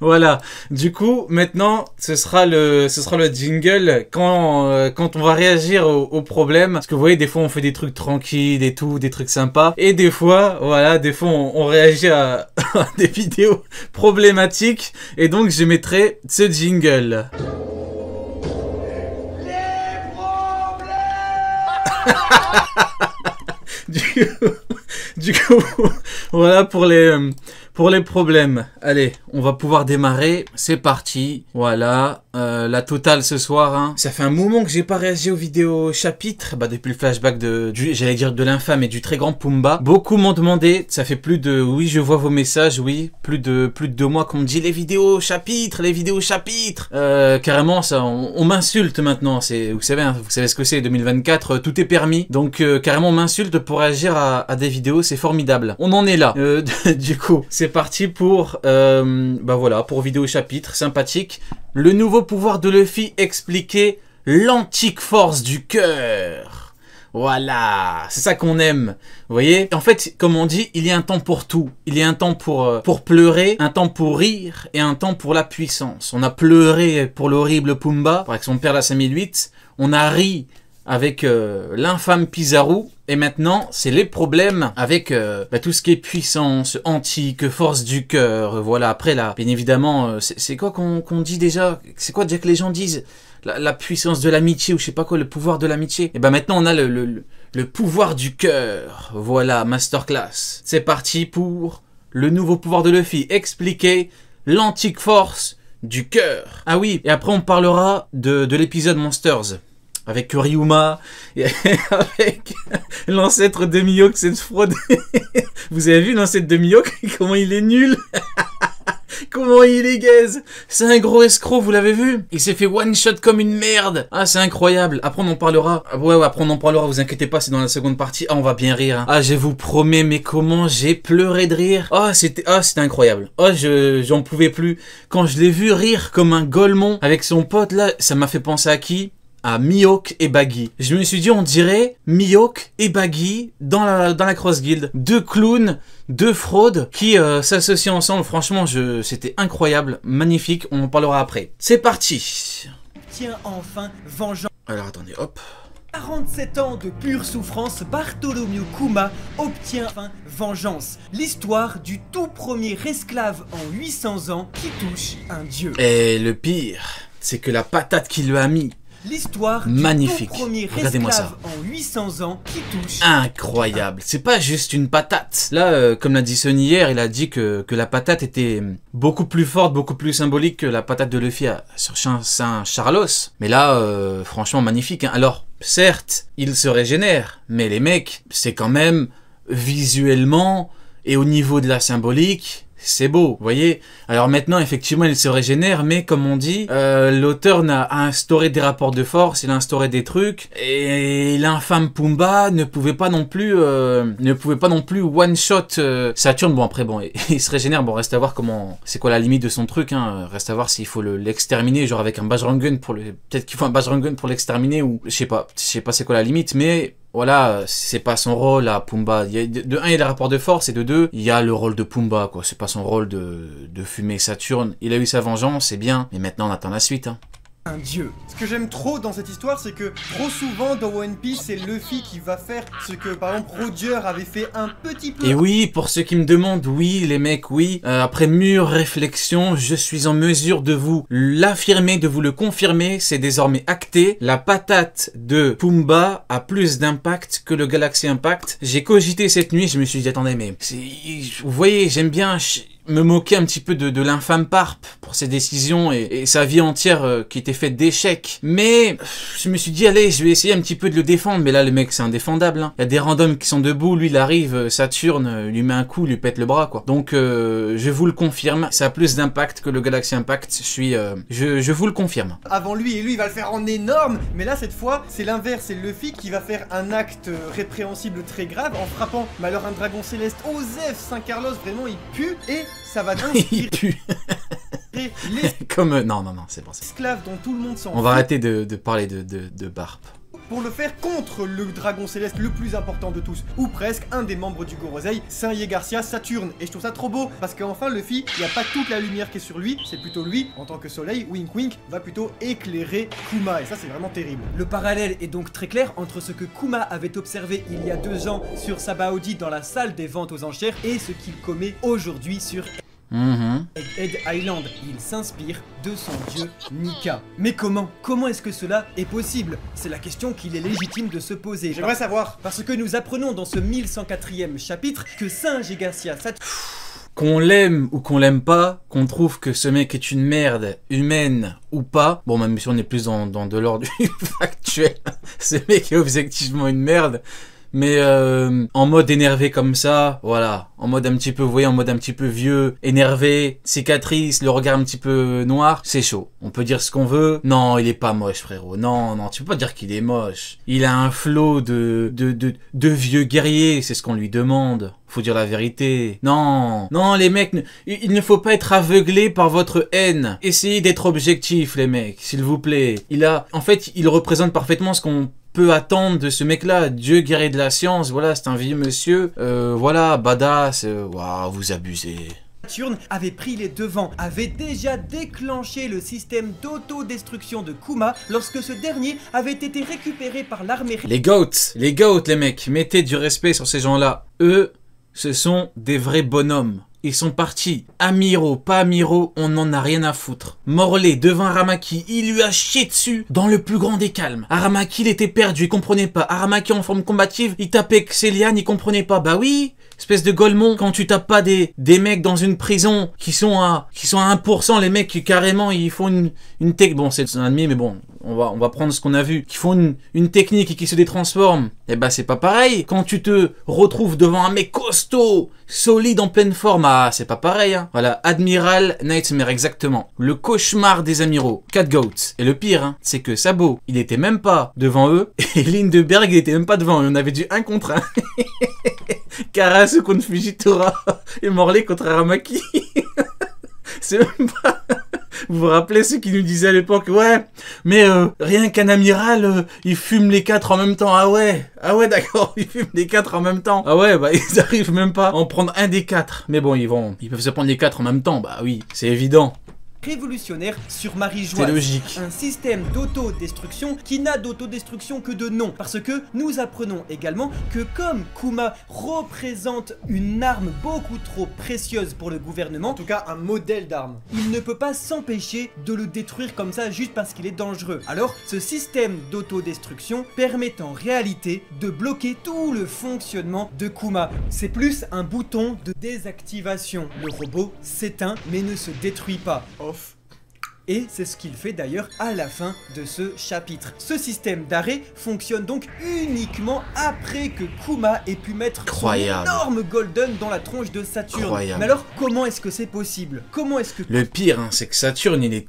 Voilà. Du coup, maintenant, ce sera le jingle quand on va réagir au problème. Parce que vous voyez, des fois, on fait des trucs tranquilles et tout, des trucs sympas. Et des fois, voilà, des fois, on réagit à des vidéos problématiques. Et donc, je mettrai ce jingle. Du coup, voilà pour les problèmes. Allez, on va pouvoir démarrer. C'est parti. Voilà, la totale ce soir. Hein. Ça fait un moment que j'ai pas réagi aux vidéos chapitres. Bah depuis le flashback j'allais dire de l'infâme et du très grand Pumba. Beaucoup m'ont demandé. Ça fait plus de, oui, je vois vos messages. Oui, plus de 2 mois qu'on me dit les vidéos chapitres, les vidéos chapitres. Carrément, ça, on m'insulte maintenant. C'est, vous savez ce que c'est. 2024, tout est permis. Donc carrément, on m'insulte pour réagir à des vidéos. C'est formidable. On en est là. Du coup, c'est parti pour, bah voilà, pour vidéo chapitre sympathique. Le nouveau pouvoir de Luffy expliqué, l'antique force du cœur. Voilà, c'est ça qu'on aime. Vous voyez, en fait, comme on dit, il y a un temps pour tout. Il y a un temps pour pleurer, un temps pour rire et un temps pour la puissance. On a pleuré pour l'horrible Pumba, avec son père la 5008. On a ri avec l'infâme Pizarro. Et maintenant, c'est les problèmes avec tout ce qui est puissance, antique, force du cœur. Voilà, après là, bien évidemment, c'est quoi qu'on dit déjà? C'est quoi déjà que les gens disent? La puissance de l'amitié, ou je sais pas quoi, le pouvoir de l'amitié. Et ben maintenant, on a le pouvoir du cœur. Voilà, masterclass. C'est parti pour le nouveau pouvoir de Luffy. Expliquer l'antique force du cœur. Ah oui, et après on parlera de l'épisode Monsters. Avec Ryuma, et avec l'ancêtre de Mihawk, cette fraude. Vous avez vu l'ancêtre de Mihawk? Comment il est nul. Comment il est gaze. C'est un gros escroc, vous l'avez vu? Il s'est fait one shot comme une merde. Ah, c'est incroyable. Après, on en parlera. Ouais, après, on en parlera. Vous inquiétez pas, c'est dans la seconde partie. Ah, on va bien rire. Hein. Ah, je vous promets, mais comment j'ai pleuré de rire. Ah, c'était incroyable. Ah, j'en pouvais plus. Quand je l'ai vu rire comme un golemon avec son pote, là, ça m'a fait penser à qui? À Mihawk et Baggy. Je me suis dit, on dirait Mihawk et Baggy dans la Cross Guild. 2 clowns, 2 fraudes qui s'associent ensemble. Franchement, c'était incroyable, magnifique. On en parlera après. C'est parti. Tiens enfin vengeance. Alors attendez, hop. 47 ans de pure souffrance, Bartholomew Kuma obtient enfin vengeance. L'histoire du tout premier esclave en 800 ans qui touche un dieu. Et le pire, c'est que la patate qu'il lui a mis. L'histoire magnifique. Du tout premier Regardez-moi ça. En 800 ans qui touche. Incroyable. C'est pas juste une patate. Là, comme l'a dit Sonny hier, il a dit que la patate était beaucoup plus forte, beaucoup plus symbolique que la patate de Luffy sur Saint-Charlos. Mais là, franchement, magnifique. Hein. Alors, certes, il se régénère, mais les mecs, c'est quand même visuellement et au niveau de la symbolique... C'est beau, vous voyez. Alors maintenant, effectivement, il se régénère, mais comme on dit, l'auteur a instauré des rapports de force, il a instauré des trucs, et l'infâme Pumba ne pouvait pas non plus one shot Saturne. Bon après, bon, il se régénère. Bon, reste à voir comment, c'est quoi la limite de son truc. Hein. Reste à voir s'il faut l'exterminer, genre avec un Bajrangun pour peut-être qu'il faut un Bajrangun pour l'exterminer ou je sais pas c'est quoi la limite, mais voilà, c'est pas son rôle à Pumba. De 1, il y a les rapports de force, et de 2, il y a le rôle de Pumba, quoi. C'est pas son rôle de fumer Saturne. Il a eu sa vengeance, c'est bien, mais maintenant on attend la suite, hein. Un dieu. Ce que j'aime trop dans cette histoire, c'est que trop souvent dans One Piece, c'est Luffy qui va faire ce que par exemple Roger avait fait un petit peu. Et oui, pour ceux qui me demandent, oui les mecs, oui, après mûre réflexion, je suis en mesure de vous l'affirmer, de vous le confirmer, c'est désormais acté. La patate de Pumba a plus d'impact que le Galaxy Impact. J'ai cogité cette nuit, je me suis dit, attendez, mais vous voyez, j'aime bien me moquer un petit peu de l'infâme Parp pour ses décisions et sa vie entière qui était faite d'échecs. Mais je me suis dit, allez, je vais essayer un petit peu de le défendre. Mais là, le mec, c'est indéfendable. Hein. Il y a des randoms qui sont debout. Lui, il arrive, Saturne, lui met un coup, lui pète le bras, quoi. Donc, je vous le confirme, ça a plus d'impact que le Galaxy Impact. Je vous le confirme. Avant lui, et lui, il va le faire en énorme. Mais là, cette fois, c'est l'inverse. C'est Luffy qui va faire un acte répréhensible très grave en frappant malheur un dragon céleste. Osef Saint-Carlos, vraiment, il pue. Et ça va il pue. Comme... Non, c'est bon. Esclaves dont tout le monde s'en On va arrêter de parler de Barp. pour le faire contre le dragon céleste le plus important de tous, ou presque un des membres du Gorosei, Saint-Ye Garcia Saturne. Et je trouve ça trop beau, parce qu'enfin Luffy, il n'y a pas toute la lumière qui est sur lui, c'est plutôt lui, en tant que soleil, wink wink, va plutôt éclairer Kuma, et ça c'est vraiment terrible. Le parallèle est donc très clair entre ce que Kuma avait observé il y a 2 ans sur Sabaody dans la salle des ventes aux enchères et ce qu'il commet aujourd'hui sur Egghead Island. Il s'inspire de son dieu Nika. Mais comment est-ce que cela est possible? C'est la question qu'il est légitime de se poser. J'aimerais savoir. Parce que nous apprenons dans ce 1104e chapitre que Saint-Ye Garcia Saturne... Qu'on l'aime ou qu'on l'aime pas, qu'on trouve que ce mec est une merde, humaine ou pas, bon même si on est plus dans de l'ordre du factuel, ce mec est objectivement une merde, mais en mode énervé comme ça, voilà, en mode un petit peu, vous voyez, en mode un petit peu vieux, énervé, cicatrice, le regard un petit peu noir, c'est chaud. On peut dire ce qu'on veut, non, il est pas moche frérot, non, tu peux pas dire qu'il est moche. Il a un flot de vieux guerriers, c'est ce qu'on lui demande. Faut dire la vérité. Non, les mecs, il ne faut pas être aveuglé par votre haine. Essayez d'être objectif, les mecs, s'il vous plaît. En fait, il représente parfaitement ce qu'on peut attendre de ce mec-là. Dieu guerrier de la science, voilà, c'est un vieux monsieur. Voilà, badass, waouh, vous abusez. Saturne avait pris les devants, avait déjà déclenché le système d'autodestruction de Kuma lorsque ce dernier avait été récupéré par l'armée. Les goats, les mecs, mettez du respect sur ces gens-là. Eux, ce sont des vrais bonhommes. Ils sont partis. Amiro, pas Amiro, on n'en a rien à foutre. Morlaix devant Aramaki, il lui a chié dessus dans le plus grand des calmes. Aramaki, il était perdu, il comprenait pas. Aramaki en forme combative, il tapait Xelian, il comprenait pas. Bah oui, espèce de golemon, quand tu tapes pas des mecs dans une prison qui sont à 1%, les mecs qui carrément ils font une tech, bon c'est un ennemi mais bon, on va prendre ce qu'on a vu, qui font une technique et qui se détransforment. Et bah c'est pas pareil. Quand tu te retrouves devant un mec costaud, solide en pleine forme, ah c'est pas pareil hein. Voilà, Admiral Nightmare exactement. Le cauchemar des amiraux. 4 goats. Et le pire hein, c'est que Sabo, il était même pas devant eux et Lindeberg il était même pas devant eux. On avait du 1 contre 1. Karasu contre Fujitora et Morlaix contre Aramaki. C'est même pas... Vous vous rappelez ceux qui nous disaient à l'époque, ouais, mais rien qu'un amiral, il fume les 4 en même temps. Ah ouais d'accord, il fume les 4 en même temps. Ah ouais, bah ils arrivent même pas à en prendre un des 4. Mais bon, ils peuvent se prendre les 4 en même temps, bah oui, c'est évident. Révolutionnaire sur Marie-Joie. C'est logique. Un système d'autodestruction qui n'a d'autodestruction que de nom. Parce que nous apprenons également que comme Kuma représente une arme beaucoup trop précieuse pour le gouvernement, en tout cas un modèle d'arme, il ne peut pas s'empêcher de le détruire comme ça juste parce qu'il est dangereux. Alors ce système d'autodestruction permet en réalité de bloquer tout le fonctionnement de Kuma. C'est plus un bouton de désactivation. Le robot s'éteint mais ne se détruit pas. Et c'est ce qu'il fait d'ailleurs à la fin de ce chapitre. Ce système d'arrêt fonctionne donc uniquement après que Kuma ait pu mettre son énorme Golden dans la tronche de Saturne. Incroyable. Mais alors, comment est-ce que c'est possible? Comment est-ce que... Le pire, hein, c'est que Saturne, il était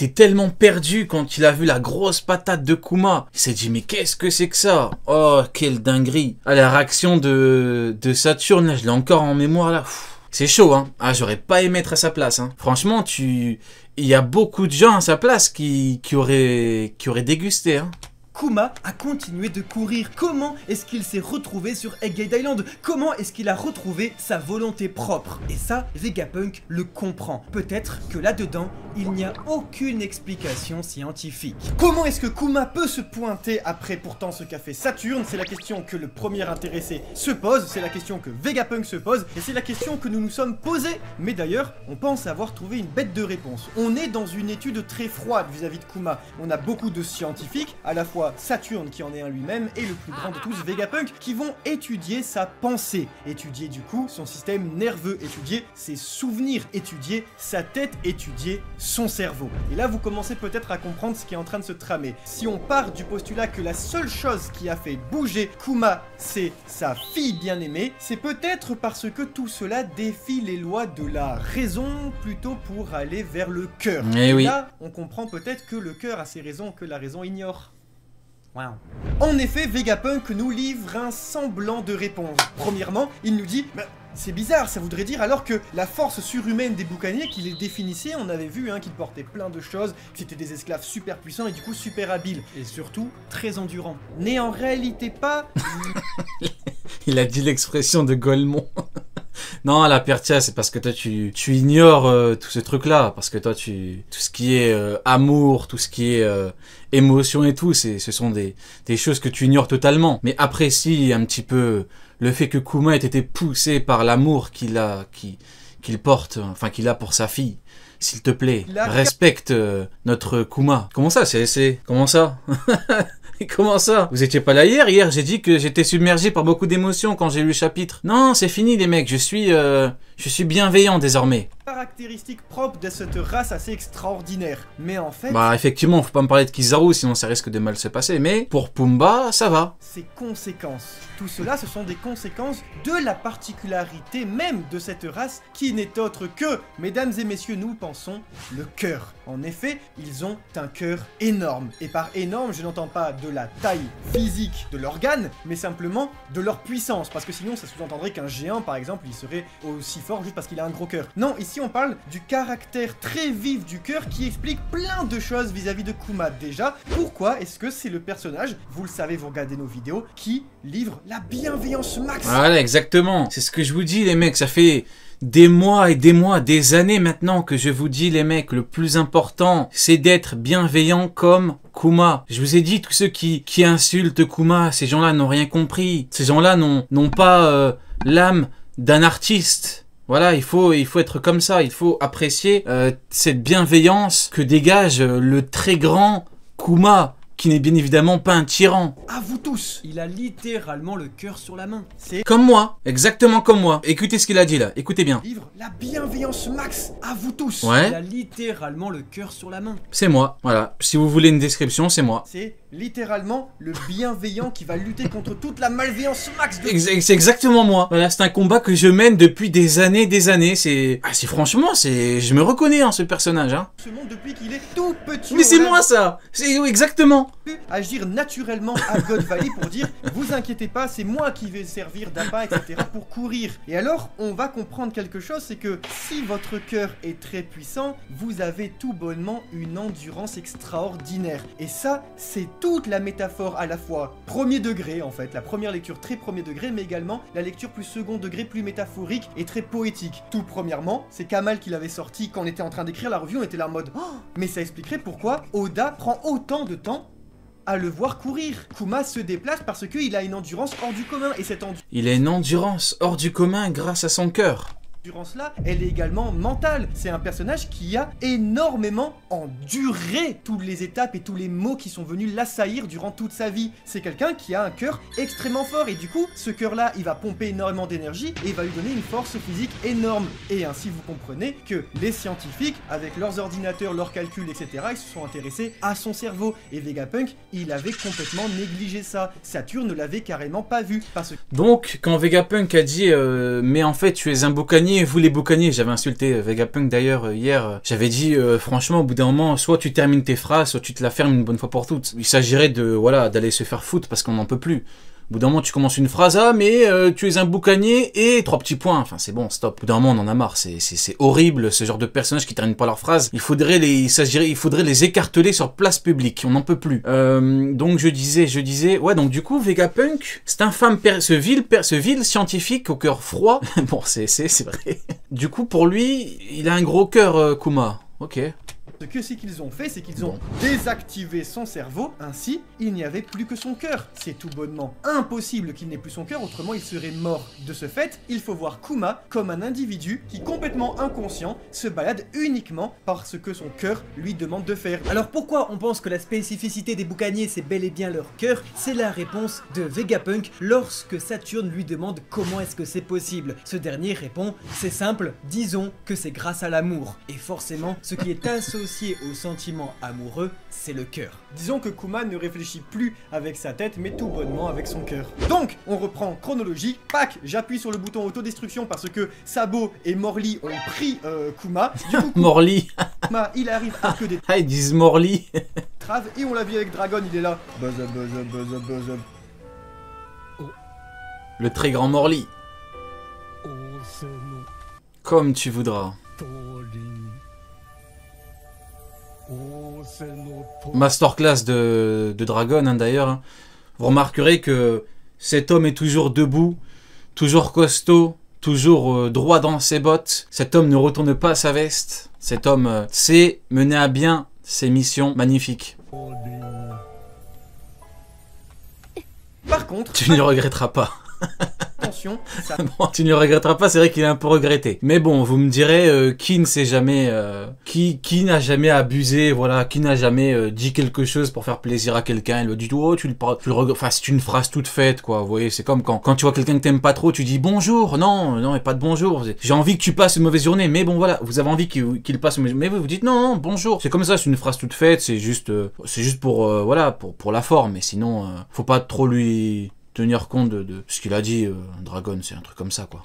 tellement perdu quand il a vu la grosse patate de Kuma. Il s'est dit, mais qu'est-ce que c'est que ça? Oh, quelle dinguerie. Ah, la réaction de Saturne, là, je l'ai encore en mémoire, là. C'est chaud, hein. Ah, j'aurais pas aimé être à sa place, hein. Franchement, il y a beaucoup de gens à sa place qui auraient dégusté, hein. Kuma a continué de courir. Comment est-ce qu'il s'est retrouvé sur Egghead Island? Comment est-ce qu'il a retrouvé sa volonté propre? Et ça, Vegapunk le comprend. Peut-être que là-dedans, il n'y a aucune explication scientifique. Comment est-ce que Kuma peut se pointer après pourtant ce qu'a fait Saturne? C'est la question que le premier intéressé se pose, c'est la question que Vegapunk se pose, et c'est la question que nous nous sommes posés. Mais d'ailleurs, on pense avoir trouvé une bête de réponse. On est dans une étude très froide vis-à-vis de Kuma. On a beaucoup de scientifiques, à la fois Saturne qui en est un lui-même et le plus grand de tous, Vegapunk, qui vont étudier sa pensée, étudier du coup son système nerveux, étudier ses souvenirs, étudier sa tête, étudier son cerveau. Et là vous commencez peut-être à comprendre ce qui est en train de se tramer. Si on part du postulat que la seule chose qui a fait bouger Kuma c'est sa fille bien-aimée, c'est peut-être parce que tout cela défie les lois de la raison plutôt pour aller vers le cœur. Et oui. Là on comprend peut-être que le cœur a ses raisons que la raison ignore. Wow. En effet, Vegapunk nous livre un semblant de réponse. Premièrement, il nous dit C'est bizarre, ça voudrait dire alors que la force surhumaine des boucaniers qui les définissait, on avait vu qu'ils portaient plein de choses, que c'était des esclaves super puissants et du coup super habiles. Et surtout, très endurants. N'est en réalité pas... Il a dit l'expression de Golemont. Non, la Pertia, c'est parce que toi, tu ignores tout ce truc-là. Parce que toi, tout ce qui est amour, tout ce qui est émotion et tout, ce sont des choses que tu ignores totalement. Mais apprécie un petit peu le fait que Kuma ait été poussé par l'amour qu'il porte, enfin qu'il a pour sa fille. S'il te plaît, respecte notre Kuma. Comment ça, CSC? Comment ça? Comment ça? Vous étiez pas là hier? Hier, j'ai dit que j'étais submergé par beaucoup d'émotions quand j'ai lu le chapitre. Non, c'est fini les mecs, je suis bienveillant désormais. Caractéristique propre de cette race assez extraordinaire. Mais en fait... Bah effectivement, faut pas me parler de Kizaru, sinon ça risque de mal se passer. Mais pour Pumba, ça va. Ses conséquences. Tout cela, ce sont des conséquences de la particularité même de cette race qui n'est autre que, mesdames et messieurs, nous pensons, le cœur. En effet, ils ont un cœur énorme. Et par énorme, je n'entends pas de la taille physique de l'organe, mais simplement de leur puissance. Parce que sinon, ça sous-entendrait qu'un géant, par exemple, il serait aussi fort juste parce qu'il a un gros cœur. Non, ici on parle du caractère très vif du cœur qui explique plein de choses vis-à-vis de Kuma. Déjà, pourquoi est-ce que c'est le personnage, vous le savez, vous regardez nos vidéos, qui livre la bienveillance max? Voilà, exactement. C'est ce que je vous dis les mecs, ça fait des mois et des mois, des années maintenant que je vous dis les mecs, le plus important, c'est d'être bienveillant comme Kuma. Je vous ai dit, tous ceux qui insultent Kuma, ces gens-là n'ont rien compris. Ces gens-là n'ont pas l'âme d'un artiste. Voilà, il faut être comme ça, il faut apprécier cette bienveillance que dégage le très grand Kuma, qui n'est bien évidemment pas un tyran. À vous tous. Il a littéralement le cœur sur la main. C'est comme moi, exactement comme moi. Écoutez ce qu'il a dit là, écoutez bien. Livre la bienveillance max à vous tous. Ouais. Il a littéralement le cœur sur la main. C'est moi, voilà. Si vous voulez une description, c'est moi. C'est littéralement le bienveillant qui va lutter contre toute la malveillance max de... C'est exactement moi. Voilà, c'est un combat que je mène depuis des années, c'est franchement, je me reconnais ce personnage, Ce monde depuis qu'il est tout petit. Mais c'est moi ça. C'est exactement. Agir naturellement à God Valley pour dire vous inquiétez pas, c'est moi qui vais servir d'appât, etc. pour courir. Et alors, on va comprendre quelque chose, c'est que si votre cœur est très puissant, vous avez tout bonnement une endurance extraordinaire. Et ça, c'est toute la métaphore à la fois premier degré en fait, la première lecture très premier degré, mais également la lecture plus second degré, plus métaphorique et très poétique. Tout premièrement, c'est Kamal qui l'avait sorti quand on était en train d'écrire la revue, on était là en mode oh, mais ça expliquerait pourquoi Oda prend autant de temps à le voir courir. Kuma se déplace parce qu'il a une endurance hors du commun et cette il a une endurance hors du commun grâce à son cœur. Endurance-là, elle est également mentale. C'est un personnage qui a énormément enduré toutes les étapes et tous les maux qui sont venus l'assaillir durant toute sa vie. C'est quelqu'un qui a un cœur extrêmement fort et du coup, ce cœur-là, il va pomper énormément d'énergie et il va lui donner une force physique énorme. Et ainsi, vous comprenez que les scientifiques, avec leurs ordinateurs, leurs calculs, etc., ils se sont intéressés à son cerveau. Et Vegapunk, il avait complètement négligé ça. Saturne ne l'avait carrément pas vu. Parce que... Donc, quand Vegapunk a dit mais en fait, tu es un boucanier, vous les boucaniers, j'avais insulté Vegapunk d'ailleurs hier, j'avais dit franchement au bout d'un moment, soit tu termines tes phrases, soit tu te la fermes une bonne fois pour toutes. Il s'agirait de voilà d'aller se faire foutre parce qu'on n'en peut plus. Au bout d'un moment, tu commences une phrase, ah, mais tu es un boucanier et 3 petits points. Enfin, c'est bon, stop. Au bout d'un moment, on en a marre. C'est horrible, ce genre de personnages qui terminent pas leurs phrases. Il faudrait les écarteler sur place publique. On n'en peut plus. Donc, je disais, ouais, donc du coup, Vegapunk, c'est ce vil scientifique au cœur froid. Bon, c'est vrai. Du coup, pour lui, il a un gros cœur, Kuma. Ok. Ce qu'ils ont fait, c'est qu'ils ont désactivé son cerveau, ainsi, il n'y avait plus que son cœur. C'est tout bonnement impossible qu'il n'ait plus son cœur, autrement il serait mort. De ce fait, il faut voir Kuma comme un individu qui, complètement inconscient, se balade uniquement parce que son cœur lui demande de faire. Alors pourquoi on pense que la spécificité des boucaniers c'est bel et bien leur cœur? C'est la réponse de Vegapunk lorsque Saturne lui demande comment est-ce que c'est possible. Ce dernier répond, c'est simple, disons que c'est grâce à l'amour. Et forcément, ce qui est associé au sentiment amoureux, c'est le cœur. Disons que Kuma ne réfléchit plus avec sa tête, mais tout bonnement avec son cœur. Donc, on reprend chronologie. Pac, j'appuie sur le bouton autodestruction parce que Sabo et Morly ont pris Kuma. Du coup, Morly. Kuma, il arrive à que des... Ah, ils disent Morly. Trave, et on l'a vu avec Dragon, il est là. Buzz up, buzz up, buzz up, buzz up. Le très grand Morly. Comme tu voudras. Masterclass de Dragon, hein, d'ailleurs. Hein. Vous remarquerez que cet homme est toujours debout, toujours costaud, toujours droit dans ses bottes. Cet homme ne retourne pas sa veste. Cet homme sait mener à bien ses missions magnifiques. Par contre... Tu ne le regretteras pas. Attention, ça... Bon, tu ne le regretteras pas, c'est vrai qu'il est un peu regretté. Mais bon, vous me direz, qui ne sait jamais... qui n'a jamais abusé, voilà, qui n'a jamais dit quelque chose pour faire plaisir à quelqu'un. Il lui dit, oh, tu le regrettes... Enfin, c'est une phrase toute faite, quoi. Vous voyez, c'est comme quand tu vois quelqu'un que t'aimes pas trop, tu dis bonjour. Non, non, et pas de bonjour. J'ai envie que tu passes une mauvaise journée, mais bon, voilà, vous avez envie qu'il passe une mauvaise journée, mais vous dites non, non, bonjour. C'est comme ça, c'est une phrase toute faite, c'est juste pour, voilà, pour la forme. Mais sinon, faut pas trop lui... tenir compte de ce qu'il a dit, Dragon, c'est un truc comme ça, quoi.